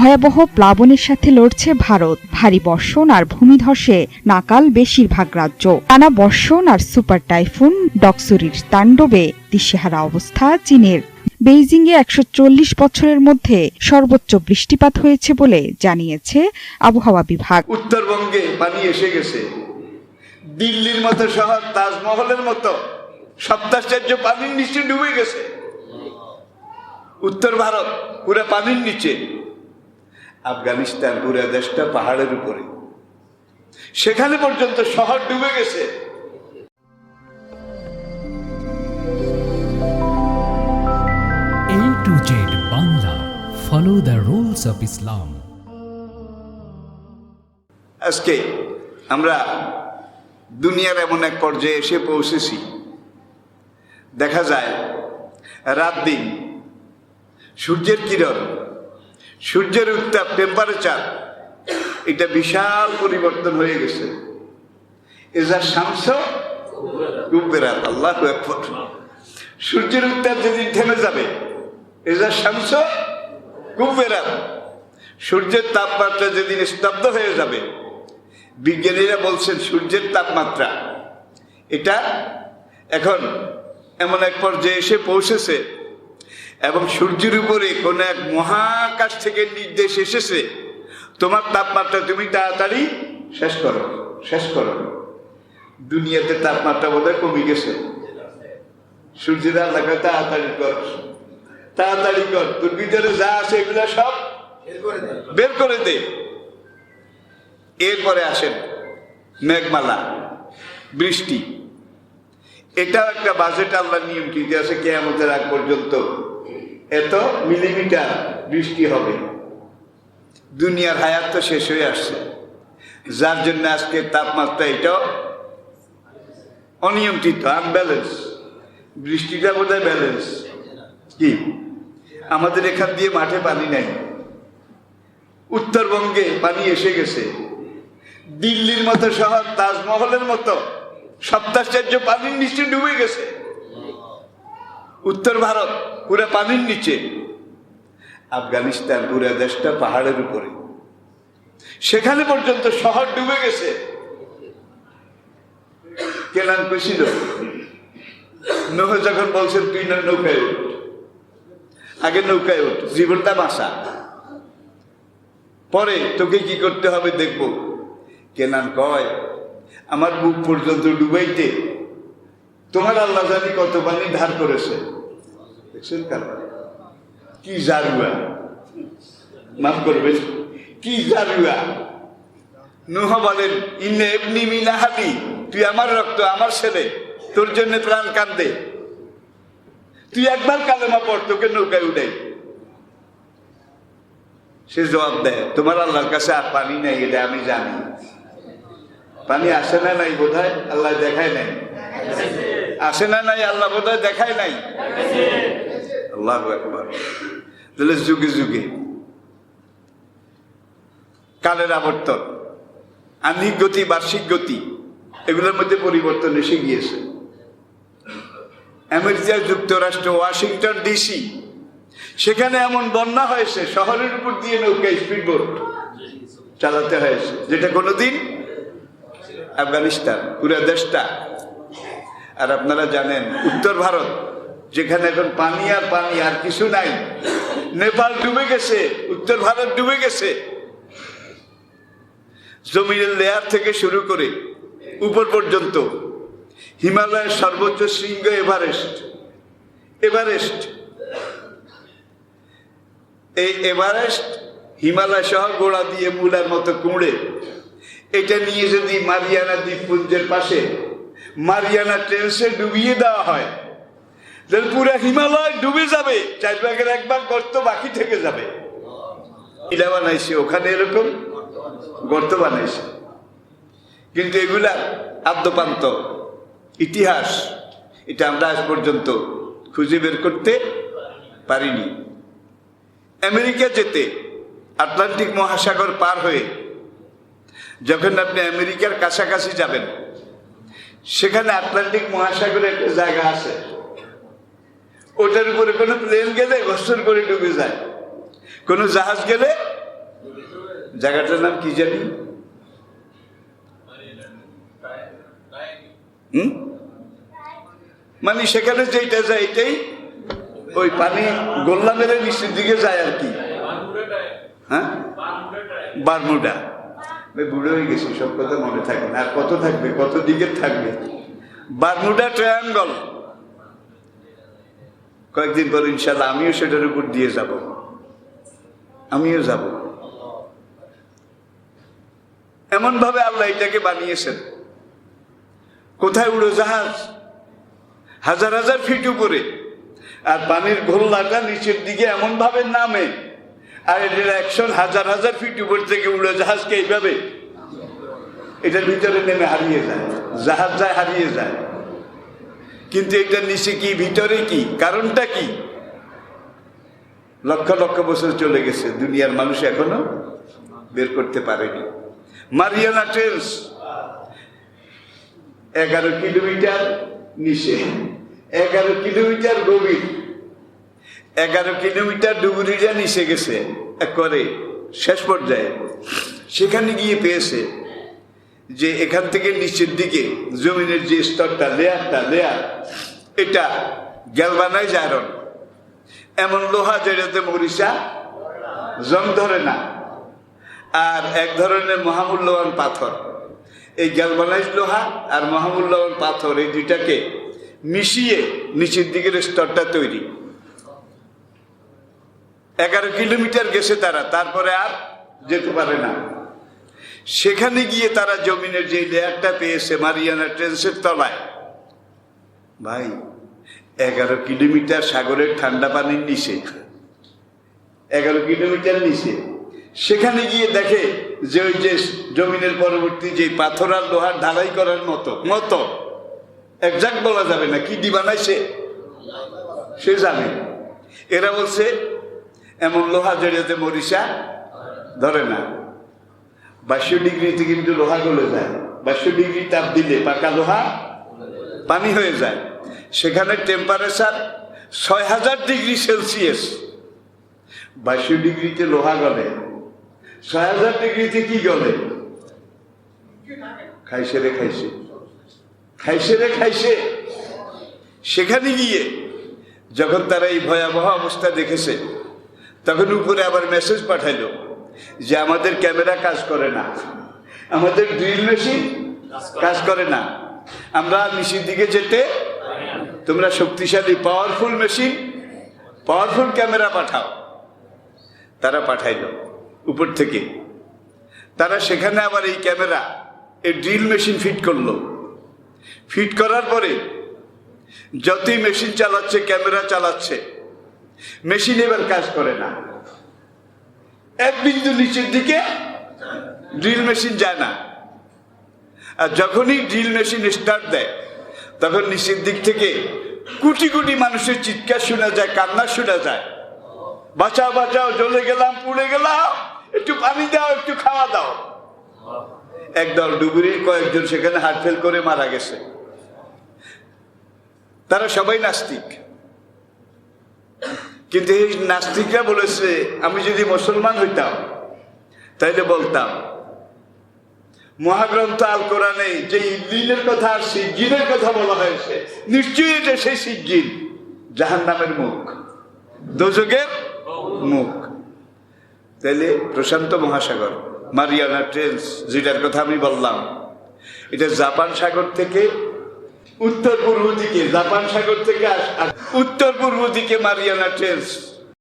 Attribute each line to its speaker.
Speaker 1: ভয়াবহ প্লাবনের সাথে লড়ছে ভারত। ভারী বর্ষণ আর ভূমিধসে নাকাল বেশিরভাগ রাজ্য। টানা বর্ষণ আর সুপার টাইফুন ডকসুরির তাণ্ডবে দিশেহারা অবস্থা চীনের। বেইজিংয়ে ১৪০ বছরের মধ্যে সর্বোচ্চ বৃষ্টিপাত হয়েছে বলে জানিয়েছে আবহাওয়া বিভাগ।
Speaker 2: উত্তরবঙ্গে পানি এসে গেছে। দিল্লির মতো শহর, তাজমহলের মতো সপ্তাশ্চর্য পানির নিচে ডুবে গেছে। উত্তর ভারত পুরো পানির নিচে। আফগানিস্তান পুরো দেশটা পাহাড়ের উপরে, সেখানে পর্যন্ত শহর ডুবে গেছে।
Speaker 3: A to Z Bangla, follow the rules of Islam.
Speaker 2: আজকে আমরা দুনিয়ার এমন এক পর্যায়ে এসে পৌঁছেছি, দেখা যায় রাত দিন সূর্যের কিরণ, সূর্যের উত্তাপ, টেম্পারেচার, এটা বিশাল পরিবর্তন হয়ে গেছে। এজা শামস কুব্বেরাত, আল্লাহু আকবার। সূর্যের উত্তাপ যেদিন থেমে যাবে, এজা শামস কুব্বেরাত, সূর্যের তাপমাত্রা যেদিন স্তব্ধ হয়ে যাবে। বিজ্ঞানীরা বলছেন সূর্যের তাপমাত্রা এটা এখন এমন এক পর্যায়ে এসে পৌঁছেছে এবং সূর্যের উপরে কোন এক মহাকাশ থেকে নির্দেশ এসেছে, তোমার তাপমাত্রা তুমি তাড়াতাড়ি শেষ করো, শেষ করো। দুনিয়াতে তাপমাত্রা বোধহয় কমে গেছে। সূর্যের আল্লাহকে তাড়াতাড়ি কর, তাড়াতাড়ি কর, তোর ভিতরে যা আছে এগুলা সব বের করে দে। এরপরে আসেন মেঘমালা, বৃষ্টি। এটাও একটা বাজেট আল্লাহ নিয়ম কি আছে, কিয়ামতের আগ পর্যন্ত এত মিলিমিটার বৃষ্টি হবে। দুনিয়ার হায়াত তো শেষ হয়ে আসছে, যার জন্য আজকে তাপমাত্রা এটাও অনিয়ন্ত্রিত, আনব্যালেন্স। বৃষ্টিটা বোধহয় ব্যালেন্স। কি আমাদের এখান দিয়ে মাঠে পানি নাই, উত্তরবঙ্গে পানি এসে গেছে। দিল্লির মতো শহর, তাজমহলের মতো সপ্তাশ্চর্য পানির নিচে ডুবে গেছে। উত্তর ভারত পুরো পানির নিচে। আফগানিস্তান পুরো দেশটা পাহাড়ের উপরে, সেখানে পর্যন্ত শহর ডুবে গেছে। কেনান পেছিল নূহ যখন বলছেন তুই না নৌকায় উঠ, আগে নৌকায় উঠ, জীবনটা বাঁচা, পরে তোকে কি করতে হবে দেখবো। কেনান কয় আমার বুক পর্যন্ত ডুবাইতে তোমার আল্লাহ জানি কত পানি ধার করেছে। দেখছেন কি জারুয়া, মাফ করবেন, কি জারুয়া। নূহ বলেন ইন্নে ইবনি মিন আহলি, তুই আমার রক্ত, আমার ছেলে, তোর জন্য প্রাণ কান্দে, তুই একবার কালেমা পড়, তোকে নৌকায় উঠাই। সে জবাব দেয় তোমার আল্লাহর কাছে আর পানি নাই, এটা আমি জানি। পানি আসে না নাই বোধহয় আল্লাহ দেখায় নাই, আসে না নাই আল্লাহ বোধহয় দেখায় নাই। আল্লাহু আকবার। তাহলে যুগে যুগে কালের আবর্তন, আহ্নিক গতি, বার্ষিক গতি, এগুলোর মধ্যে পরিবর্তন এসে গিয়েছে। আমেরিকা যুক্তরাষ্ট্র, ওয়াশিংটন ডিসি, সেখানে এমন বন্যা হয়েছে শহরের উপর দিয়ে নৌকা স্পিডবোট চালাতে হয়েছে, যেটা কোনোদিন আফগানিস্তান পুরো দেশটা। আর আপনারা জানেন উত্তর ভারত যেখানে এখন পানি আর পানি, আর কিছু নাই। নেপাল ডুবে গেছে, উত্তর ভারত ডুবে গেছে। জমিনের লেয়ার থেকে শুরু করে উপর পর্যন্ত হিমালয়ের সর্বোচ্চ শৃঙ্গ এভারেস্ট, এভারেস্ট, এই এভারেস্ট হিমালয় সহ গোড়া দিয়ে মূলার মতো কুঁড়ে, এটা নিয়ে যদি মারিয়ানা দ্বীপপুঞ্জের পাশে মারিয়ানা ট্রেন্সে ডুবিয়ে দেওয়া হয়, তাহলে পুরো হিমালয় ডুবে যাবে, 4/1 গর্ত বাকি থেকে যাবে। ইলা বানাইছে ওখানে, এরকম গর্ত বানাইছে, কিন্তু এগুলা আদ্যপান্ত ইতিহাস, এটা আমরা আজ পর্যন্ত খুঁজে বের করতে পারিনি। আমেরিকা যেতে আটলান্টিক মহাসাগর পার হয়ে যখন আপনি আমেরিকার কাছাকাছি যাবেন, সেখানে আটলান্টিক মহাসাগরে একটা জায়গা আছে, ওটার উপরে কোনো প্লেন গেলে ঘর্ষণ করে ডুবে যায়, কোনো জাহাজ গেলে জায়গাটার নাম কি জানি? মানে সেখানে যেটা যায় এটাই ওই পানি গোল্লা মেরে নিচের দিকে যায় আর কি। হ্যাঁ, বারমুডা। বুড়ো হয়ে গেছি, সব কথা মনে থাকে না। আর কত থাকবে, কত দিকে থাকবে? Bermuda triangle. কয়েকদিন পর ইনশাল্লাহ আমিও সেটার উপর দিয়ে যাব, আমিও যাব। এমন ভাবে আল্লাহ এটাকে বানিয়েছেন। কোথায় উড়োজাহাজ হাজার হাজার ফিট উপরে, আর পানির ঘোল্লাটা নিচের দিকে এমন ভাবে নামে, আর এটার অ্যাকশন হাজার হাজার ফিট উপর থেকে উড়োজাহাজকে এইভাবে এটার ভিতরে নেমে হারিয়ে যায়, জাহাজ যায় হারিয়ে যায়। কিন্তু এটার নিচে কি, ভিতরে কি, কারণটা কি? লক্ষ লক্ষ বছর চলে গেছে, দুনিয়ার মানুষ এখনো বের করতে পারেনি। মারিয়ানা ট্রেঞ্চ 11 কিলোমিটার নিচে, 11 কিলোমিটার গভীর, 11 কিলোমিটার ডুবুরিটা নিচে গেছে একবারে শেষ পর্যায়ে। সেখানে গিয়ে পেয়েছে যে এখান থেকে নিচের দিকে জমিনের যে স্তরটা, লেয়ার, এটা গ্যালভানাইজ আয়রন, এমন লোহা যেটাতে মরিচা জং ধরে না, আর এক ধরনের মহামূল্যবান পাথর। এই গ্যালভানাইজ লোহা আর মহামূল্যবান পাথর, এই দুইটাকে মিশিয়ে নিচের দিকের স্তরটা তৈরি। 11 কিলোমিটার গেছে তারা, তারপরে আর যেতে পারে না। সেখানে গিয়ে তারা জমিনের যে লেয়ারটা পেয়েছে মারিয়ানা ট্রেঞ্চের তলায়, ভাই 11 কিলোমিটার সাগরের ঠান্ডা পানির নিচে, 11 কিলোমিটার নিচে, সেখানে গিয়ে দেখে যে ওই যে জমিনের পরবর্তী যে পাথর আর লোহার ঢালাই করার মতো একজাক্ট বলা যাবে না, কি দি বানাইছে সে জানে। এরা বলছে এমন লোহা যেটাতে মরিচা ধরে না। 2200 ডিগ্রিতে কিন্তু লোহা গলে যায়, 2200 ডিগ্রি তাপ দিলে পাকা লোহা পানি হয়ে যায়। সেখানে টেম্পারেচার 6000 ডিগ্রি সেলসিয়াস। 2200 ডিগ্রিতে লোহা গলে, 6000 ডিগ্রিতে কি গলে? খাইছে। সেখানে গিয়ে যখন তারা এই ভয়াবহ অবস্থা দেখেছে, তখন উপরে আবার মেসেজ পাঠাইলো যে আমাদের ক্যামেরা কাজ করে না, আমাদের ড্রিল মেশিন কাজ করে না, আমরা নিচের দিকে যেতে, তোমরা শক্তিশালী পাওয়ারফুল মেশিন, পাওয়ারফুল ক্যামেরা পাঠাও। তারা পাঠাইলো উপর থেকে। তারা সেখানে আবার এই ক্যামেরা, এই ড্রিল মেশিন ফিট করলো। ফিট করার পরে যতই মেশিন চালাচ্ছে, ক্যামেরা চালাচ্ছে, মেশিন এবার কাজ করে না। এক বিন্দু নিচের দিকে ড্রিল মেশিন যায় না। আর যখনই ড্রিল মেশিন স্টার্ট দেয়, তখন নিচের দিক থেকে কোটি কোটি মানুষের চিৎকার শোনা যায়, কান্না শোনা যায়, বাঁচাও বাঁচাও, জ্বলে গেলাম, পুড়ে গেলাম, একটু পানি দাও, একটু খাওয়া দাও। একদল ডুবুরির কয়েকজন সেখানে হার্ট ফেল করে মারা গেছে। তারা সবাই নাস্তিক, কিন্তু এই নাস্তিকরা বলেছে আমি যদি মুসলমান হইতাম তাইলে বলতাম মহাগ্রন্থ আল কোরআনে যে ইবলীনের কথা আর সিজ্জিনের কথা বলা হয়েছে, নিশ্চয়ই এটা সেই সিজ্জিন, জাহান্নামের মুখ, দোজখের মুখ। তাইলে প্রশান্ত মহাসাগর, মারিয়ানা ট্রেঞ্চ যেটার কথা আমি বললাম, এটা জাপান সাগর থেকে উত্তর পূর্ব দিকে, জাপান সাগর থেকে উত্তর পূর্ব দিকে মারিয়ানা ট্রেঞ্চ